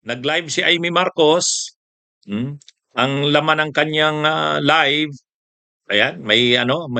Nag-live si Amy Marcos. Hmm. Ang laman ng kanyang live, ayan, may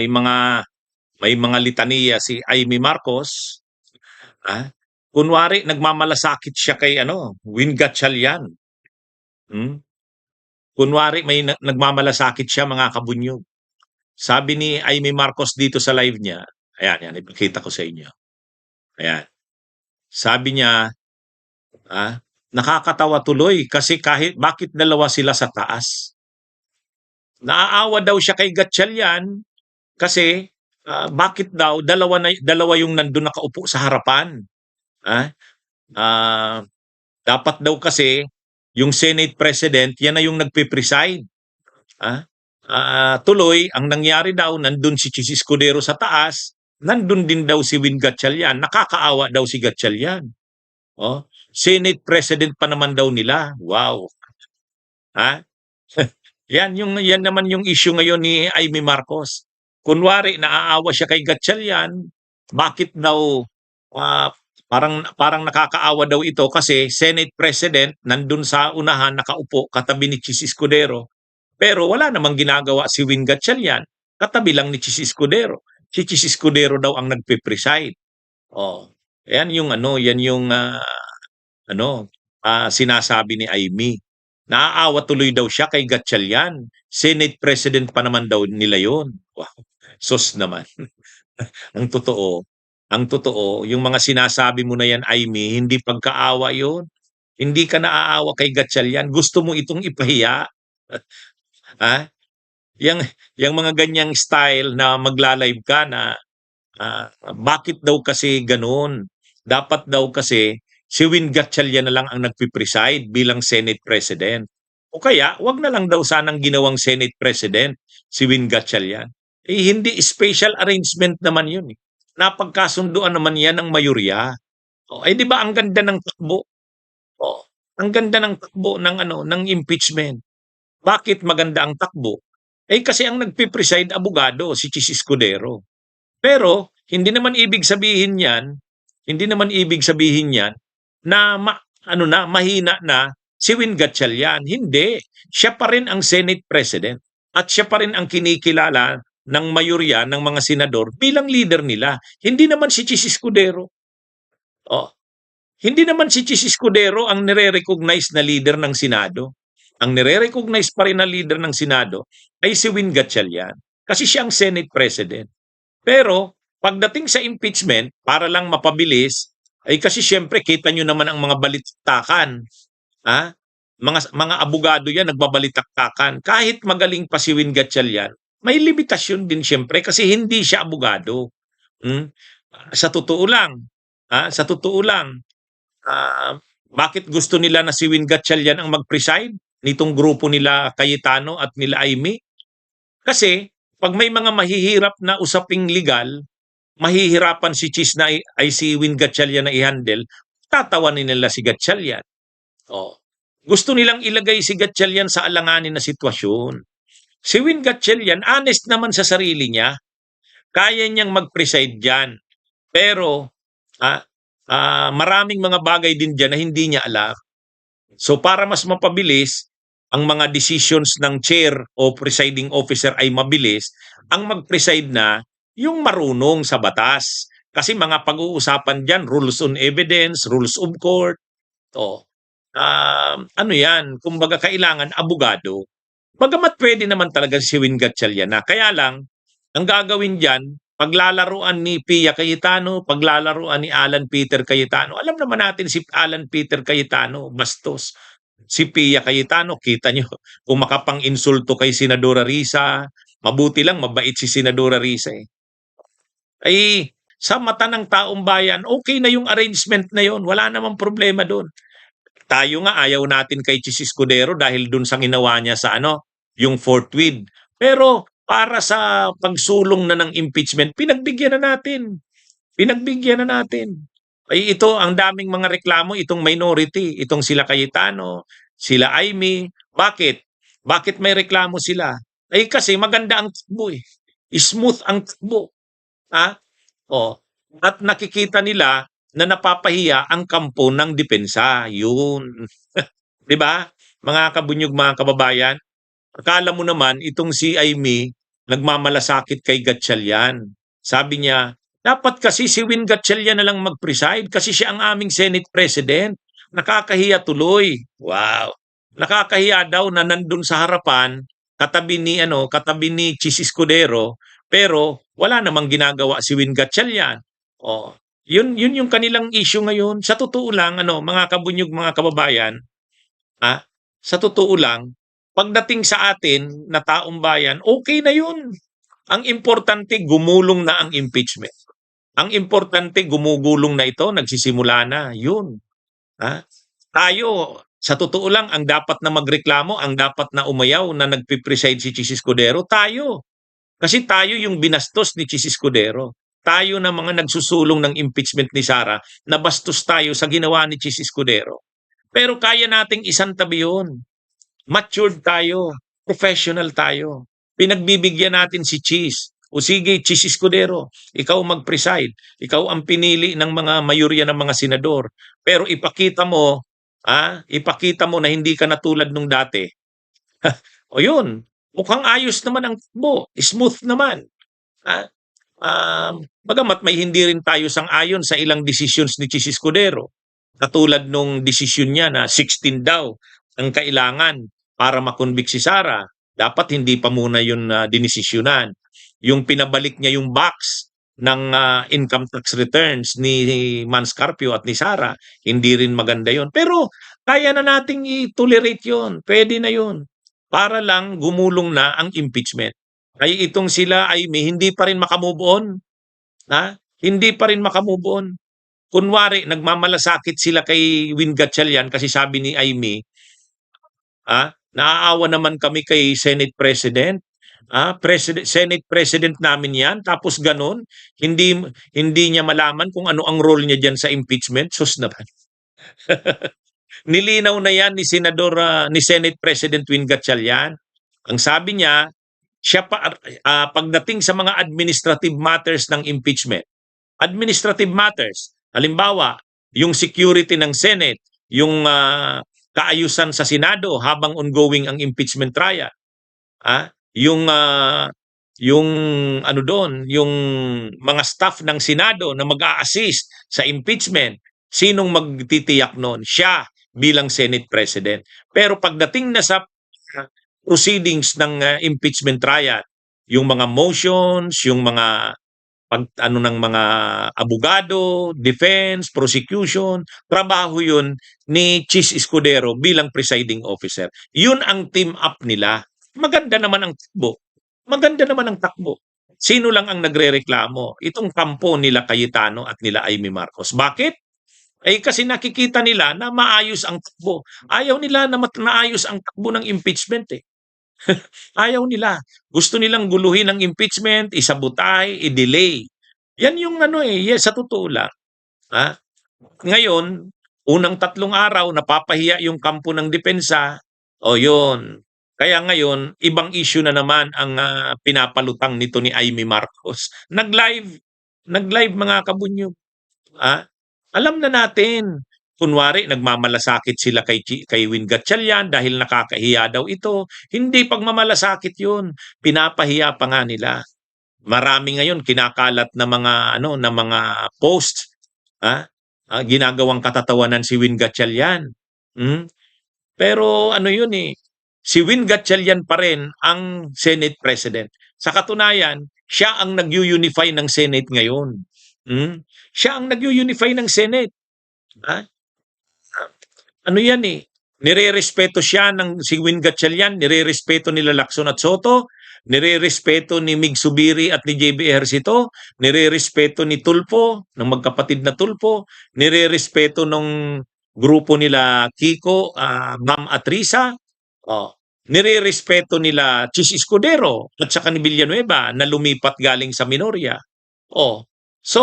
mga litaniya si Amy Marcos. Ah, kunwari nagmamalasakit siya kay Win Gatchalian. Hmm. Kunwari nagmamalasakit siya, mga kabunyog. Sabi ni Amy Marcos dito sa live niya, ayan, yan, ipakita ko sa inyo. Ayan. Sabi niya, nakakatawa tuloy kasi kahit bakit dalawa sila sa taas. Naaawa daw siya kay Gatchalian kasi bakit daw dalawa yung nandun nakaupo sa harapan. Ah, ah, dapat daw kasi yung Senate President, yan na yung nagpe-preside. Ah, tuloy, ang nangyari daw, nandun si Chis Escudero sa taas, nandun din daw si Win Gatchalian. Nakakaawa daw si Gatchalian. Oh, Senate President pa naman daw nila. Wow. Ha? Yan naman yung issue ngayon ni Amy Marcos. Kunwari naaawa siya kay Gatchalian, bakit daw ah, parang nakakaawa daw ito kasi Senate President nandun sa unahan nakaupo katabi ni Chis Escudero. Pero wala namang ginagawa si Win Gatchalian, katabi lang ni Chis Escudero. Si Chis Escudero daw ang nagpe-preside. Oh, yan yung sinasabi ni Amy. Naaawa tuloy daw siya kay Gatchalian. Senate President pa naman daw nila yon. Wow. Sus naman. ang totoo, ang totoo, yung mga sinasabi mo na yan, Amy, hindi pagkaawa yon. Hindi ka naaawa kay Gatchalian. Gusto mo itong ipahiya. ha? Yang mga ganyang style na magla-live ka na bakit daw kasi ganoon? Dapat daw kasi si Win Gatchalian na lang ang nagpipreside bilang Senate President. O kaya, wag na lang daw sanang ginawang Senate President si Win Gatchalian. Hindi special arrangement naman yun. Napagkasunduan naman yan ng mayorya. Di ba ang ganda ng takbo? O, ang ganda ng takbo ng impeachment. Bakit maganda ang takbo? Kasi ang nagpipreside abogado, si Chis Escudero. Pero hindi naman ibig sabihin yan na mahina na si Win Gatchalian. Hindi. Siya pa rin ang Senate President at siya pa rin ang kinikilala ng mayorya ng mga senador bilang leader nila. Hindi naman si Chis Escudero. Oh, hindi naman si Chis Escudero ang nire-recognize na leader ng Senado. Ang nire-recognize pa rin na leader ng Senado ay si Win Gatchalian kasi siya ang Senate President. Pero pagdating sa impeachment, para lang mapabilis, kasi siyempre kita nyo naman ang mga balitaktakan. Ha? Mga abogado yan, nagbabalitaktakan. Kahit magaling pa si Win Gatchalian, may limitasyon din siyempre kasi hindi siya abogado. Hmm? Sa totoo lang, bakit gusto nila na si Win Gatchalian ang mag-preside nitong grupo nila Cayetano at nila Amy? Kasi pag may mga mahihirap na usaping legal, mahihirapan si Chis na ay si Win Gatchalian na i-handle, tatawanin nila si Gatchalian. Gusto nilang ilagay si Gatchalian sa alanganin na sitwasyon. Si Win Gatchalian, honest naman sa sarili niya, kaya niyang mag-preside dyan. Pero maraming mga bagay din dyan na hindi niya alam. So para mas mapabilis, ang mga decisions ng chair o presiding officer ay mabilis, ang mag-preside na yung marunong sa batas. Kasi mga pag-uusapan dyan, rules on evidence, rules of court, yan, kumbaga kailangan abogado. Bagamat pwede naman talaga si Win Gatchalian na. Kaya lang, ang gagawin dyan, paglalaruan ni Pia Cayetano, paglalaruan ni Alan Peter Cayetano. Alam naman natin si Alan Peter Cayetano, bastos. Si Pia Cayetano, kita nyo, kung makapang-insulto kay Senadora Risa, mabuti lang, mabait si Senadora Risa eh. Sa mata ng taong bayan, okay na yung arrangement na yon, wala namang problema doon. Tayo nga, ayaw natin kay Chis Escudero dahil doon sa ginawa niya sa yung fourth with. Pero para sa pagsulong na ng impeachment, pinagbigyan na natin. Pinagbigyan na natin. Ito, ang daming mga reklamo, itong minority, itong sila Cayetano, sila Amy. Bakit? Bakit may reklamo sila? Kasi maganda ang takbo eh. Smooth ang takbo. At nakikita nila na napapahiya ang kampo ng depensa. Yun. 'Di ba? Mga kabunyog, mga kababayan, akala mo naman itong si Aimee nagmamalasakit kay Gatchalian. Sabi niya, dapat kasi si Win Gatchalian na lang mag-preside kasi siya ang aming Senate President. Nakakahiya tuloy. Wow. Nakakahiya daw na nandun sa harapan, katabi ni Chis Escudero, pero wala namang ginagawa si Win Gatchalian. Oh, yun yung kanilang issue ngayon. Sa totoo lang, mga kabunyog, mga kababayan, sa totoo lang, pagdating sa atin na taong bayan, okay na yun. Ang importante, gumulong na ang impeachment. Ang importante, gumugulong na ito, nagsisimula na. Yun. Ha? Tayo, sa totoo lang, ang dapat na magreklamo, ang dapat na umayaw na nagpipreside si Chis Escudero, tayo. Kasi tayo yung binastos ni Chis Escudero. Tayo na mga nagsusulong ng impeachment ni Sara, nabastos tayo sa ginawa ni Chis Escudero. Pero kaya nating isang tabi yun. Matured tayo, professional tayo. Pinagbibigyan natin si Chis. O sige, Chis Escudero, ikaw mag-preside. Ikaw ang pinili ng mga mayorya ng mga senador. Pero ipakita mo na hindi ka na tulad nung dati. O yun, mukhang ayos naman ang takbo. Smooth naman. Ha? Bagamat may hindi rin tayo sang-ayon sa ilang decisions ni Chis Escudero. Katulad nung desisyon niya na 16 daw ang kailangan para makonvict si Sara. Dapat hindi pa muna yun dinesisyonan. Yung pinabalik niya yung box ng income tax returns ni Manscarpio at ni Sara, hindi rin maganda yon. Pero kaya na nating i-tolerate yon. Pwede na yon. Para lang gumulong na ang impeachment. Ay itong sila ay hindi pa rin makamove on. Hindi pa rin makamove on. Kunwari, nagmamalasakit sila kay Win Gatchalian kasi sabi ni Aimee, naaawa naman kami kay Senate President. Senate President namin yan. Tapos ganun, hindi niya malaman kung ano ang role niya dyan sa impeachment. Sus naman. Nilinaw na yan ni Senate President Win Gatchalian. Ang sabi niya, pagdating sa mga administrative matters ng impeachment, administrative matters, halimbawa, yung security ng Senate, yung kaayusan sa Senado habang ongoing ang impeachment trial, yung yung mga staff ng Senado na mag-a-assist sa impeachment, sinong magtitiyak noon? Siya bilang Senate President. Pero pagdating na sa proceedings ng impeachment trial, yung mga motions, yung mga ng mga abogado, defense, prosecution, trabaho yun ni Chis Escudero bilang presiding officer. Yun ang team up nila. Maganda naman ang takbo. Maganda naman ang takbo. Sino lang ang nagrereklamo? Itong kampo nila Cayetano at nila Aimee Marcos. Bakit? Kasi nakikita nila na maayos ang takbo. Ayaw nila na maayos ang takbo ng impeachment eh. Ayaw nila. Gusto nilang guluhin ang impeachment, isabotay, i-delay. Yan yung sa totoo lang. Ngayon, unang 3 araw, napapahiya yung kampo ng depensa. O yun. Kaya ngayon, ibang issue na naman ang pinapalutang nito ni Aimee Marcos. Nag-live mga kabunyog. Alam na natin. Kunwari, nagmamalasakit sila kay Win Gatchalian dahil nakakahiya daw ito. Hindi pagmamalasakit yun. Pinapahiya pa nga nila. Marami ngayon kinakalat na mga posts. Ginagawang katatawanan si Win Gatchalian. Pero yun si Win Gatchalian pa rin ang Senate President. Sa katunayan, siya ang nag-unify ng Senate ngayon. Siya ang nag-unify ng Senate. Nirerespeto siya ng si Win Gatchalian, nirerespeto nila Lacson at Soto, nirerespeto ni Mig Subiri at ni JB Ejercito, nirerespeto ni Tulfo, ng magkapatid na Tulfo, nirerespeto ng grupo nila Kiko, Ma'am Atrisa, nirerespeto nila Chis Escudero at saka ni Villanueva na lumipat galing sa Minoria. So,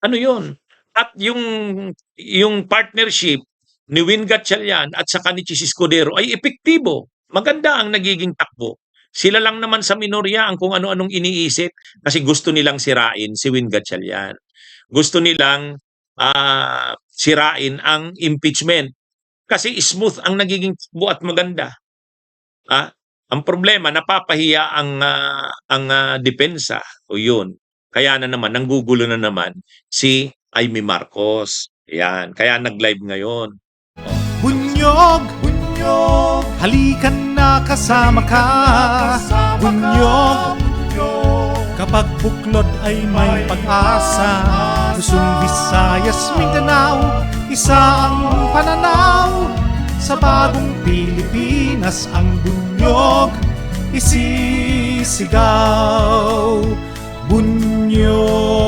yun? At yung partnership ni Win Gatchalian at saka ni Chis Escudero ay epektibo. Maganda ang nagiging takbo. Sila lang naman sa Minoria ang kung ano-anong iniisip kasi gusto nilang sirain si Win Gatchalian. Gusto nilang sirain ang impeachment. Kasi smooth ang nagiging takbo at maganda. Ang problema, napapahiya ang depensa. O yun. Kaya na naman, nanggugulo na naman si Amy Marcos. Yan. Kaya nag-live ngayon. Bunyog, bunyog, halikan na kasama ka. Bunyog, kapag buklod ay may pag-asa. Luzon, Visayas, Mindanao, isa ang pananaw. Sa bagong Pilipinas ang bunyog isisigaw. Bunyog.